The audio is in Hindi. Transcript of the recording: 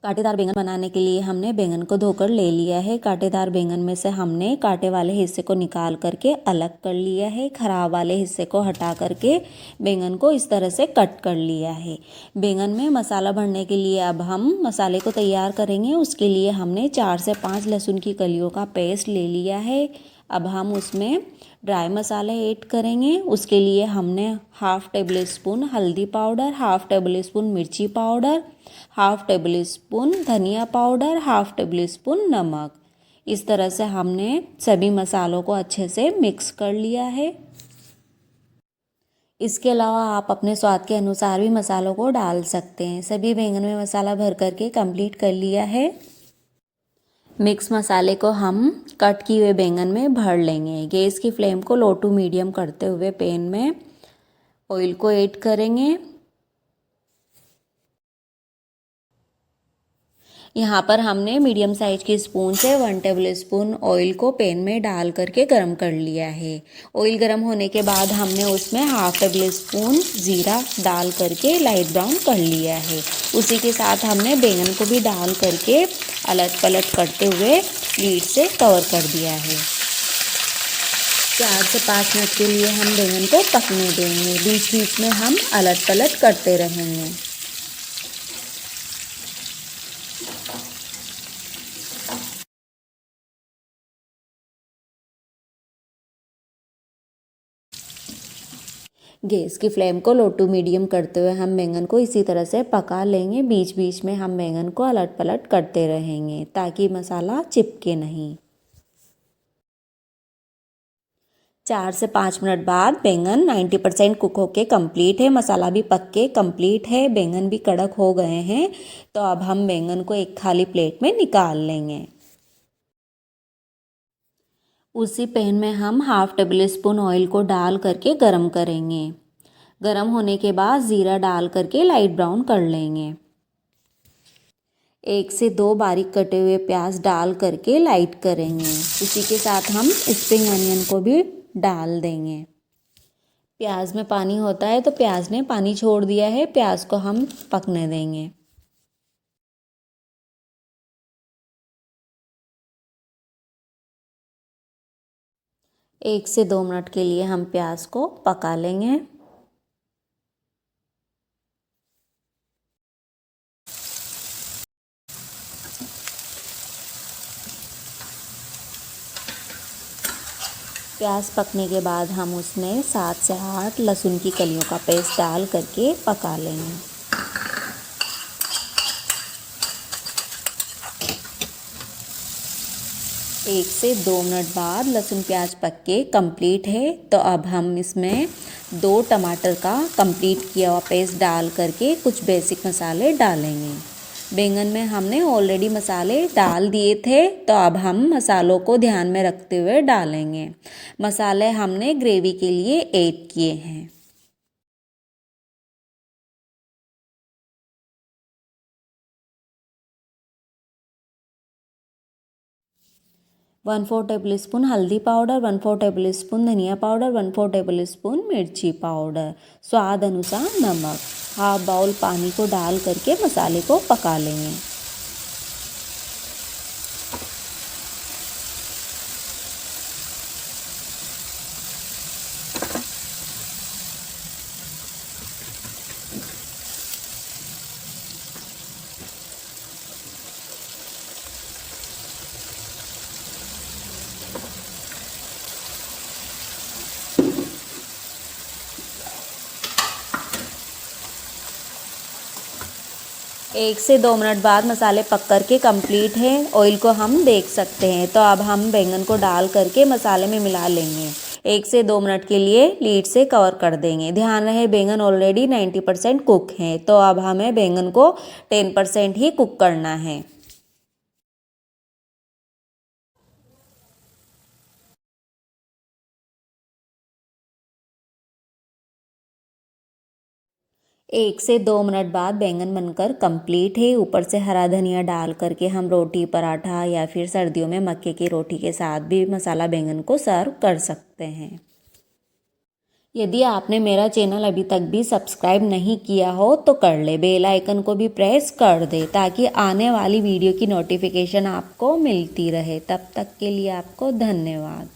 कांटेदार बैंगन बनाने के लिए हमने बैंगन को धोकर ले लिया है। कांटेदार बैंगन में से हमने कांटे वाले हिस्से को निकाल करके अलग कर लिया है। खराब वाले हिस्से को हटा करके बैंगन को इस तरह से कट कर लिया है। बैंगन में मसाला भरने के लिए अब हम मसाले को तैयार करेंगे। उसके लिए हमने 4 से 5 लहसुन की कलियों का पेस्ट ले लिया है। अब हम उसमें ड्राई मसाले ऐड करेंगे। उसके लिए हमने हाफ़ टेबल स्पून हल्दी पाउडर, हाफ़ टेबल स्पून मिर्ची पाउडर, हाफ़ टेबल स्पून धनिया पाउडर, हाफ़ टेबल स्पून नमक, इस तरह से हमने सभी मसालों को अच्छे से मिक्स कर लिया है। इसके अलावा आप अपने स्वाद के अनुसार भी मसालों को डाल सकते हैं। सभी बैंगन में मसाला भर करके कंप्लीट कर लिया है। मिक्स मसाले को हम कट किए हुए बैंगन में भर लेंगे। गैस की फ्लेम को लो टू मीडियम करते हुए पैन में ऑयल को ऐड करेंगे। यहाँ पर हमने मीडियम साइज की स्पून से 1 टेबल स्पून ऑयल को पैन में डाल करके गरम कर लिया है। ऑयल गरम होने के बाद हमने उसमें हाफ़ टेबल स्पून ज़ीरा डाल करके लाइट ब्राउन कर लिया है। उसी के साथ हमने बैंगन को भी डाल करके अलट पलट करते हुए लीड से कवर कर दिया है। 4 से 5 मिनट के लिए हम बैंगन को पकने देंगे। बीच बीच में हम अलट पलट करते रहेंगे। गैस की फ्लेम को लो टू मीडियम करते हुए हम बैंगन को इसी तरह से पका लेंगे। बीच बीच में हम बैंगन को अलट पलट करते रहेंगे ताकि मसाला चिपके नहीं। 4 से 5 मिनट बाद बैंगन 90% कुक होके कंप्लीट है। मसाला भी पक के कंप्लीट है। बैंगन भी कड़क हो गए हैं। तो अब हम बैंगन को एक खाली प्लेट में निकाल लेंगे। उसी पैन में हम हाफ़ टेबल स्पून ऑयल को डाल करके गरम करेंगे। गरम होने के बाद ज़ीरा डाल करके लाइट ब्राउन कर लेंगे। 1 से 2 बारीक कटे हुए प्याज डाल करके लाइट करेंगे। इसी के साथ हम स्प्रिंग अनियन को भी डाल देंगे। प्याज में पानी होता है तो प्याज ने पानी छोड़ दिया है। प्याज को हम पकने देंगे। 1 से 2 मिनट के लिए हम प्याज को पका लेंगे। प्याज पकने के बाद हम उसमें 7 से 8 लहसुन की कलियों का पेस्ट डाल करके पका लेंगे। एक से 2 मिनट बाद लहसुन प्याज पक के कंप्लीट है। तो अब हम इसमें 2 टमाटर का कंप्लीट किया हुआ पेस्ट डाल करके कुछ बेसिक मसाले डालेंगे। बैंगन में हमने ऑलरेडी मसाले डाल दिए थे तो अब हम मसालों को ध्यान में रखते हुए डालेंगे। मसाले हमने ग्रेवी के लिए ऐड किए हैं। 1/4 टेबल स्पून हल्दी पाउडर, 1/4 टेबल स्पून धनिया पाउडर, 1/4 टेबल स्पून मिर्ची पाउडर, स्वाद अनुसार नमक, हाफ बाउल पानी को डाल करके मसाले को पका लेंगे। एक से 2 मिनट बाद मसाले पक कर के कंप्लीट है। ऑयल को हम देख सकते हैं। तो अब हम बैंगन को डाल करके मसाले में मिला लेंगे। 1 से 2 मिनट के लिए लीड से कवर कर देंगे। ध्यान रहे बैंगन ऑलरेडी 90% कुक है। तो अब हमें बैंगन को 10% ही कुक करना है। 1 से 2 मिनट बाद बैंगन बनकर कंप्लीट है। ऊपर से हरा धनिया डाल करके हम रोटी, पराठा या फिर सर्दियों में मक्के की रोटी के साथ भी मसाला बैंगन को सर्व कर सकते हैं। यदि आपने मेरा चैनल अभी तक भी सब्सक्राइब नहीं किया हो तो कर ले, बेल आइकन को भी प्रेस कर दे ताकि आने वाली वीडियो की नोटिफिकेशन आपको मिलती रहे। तब तक के लिए आपको धन्यवाद।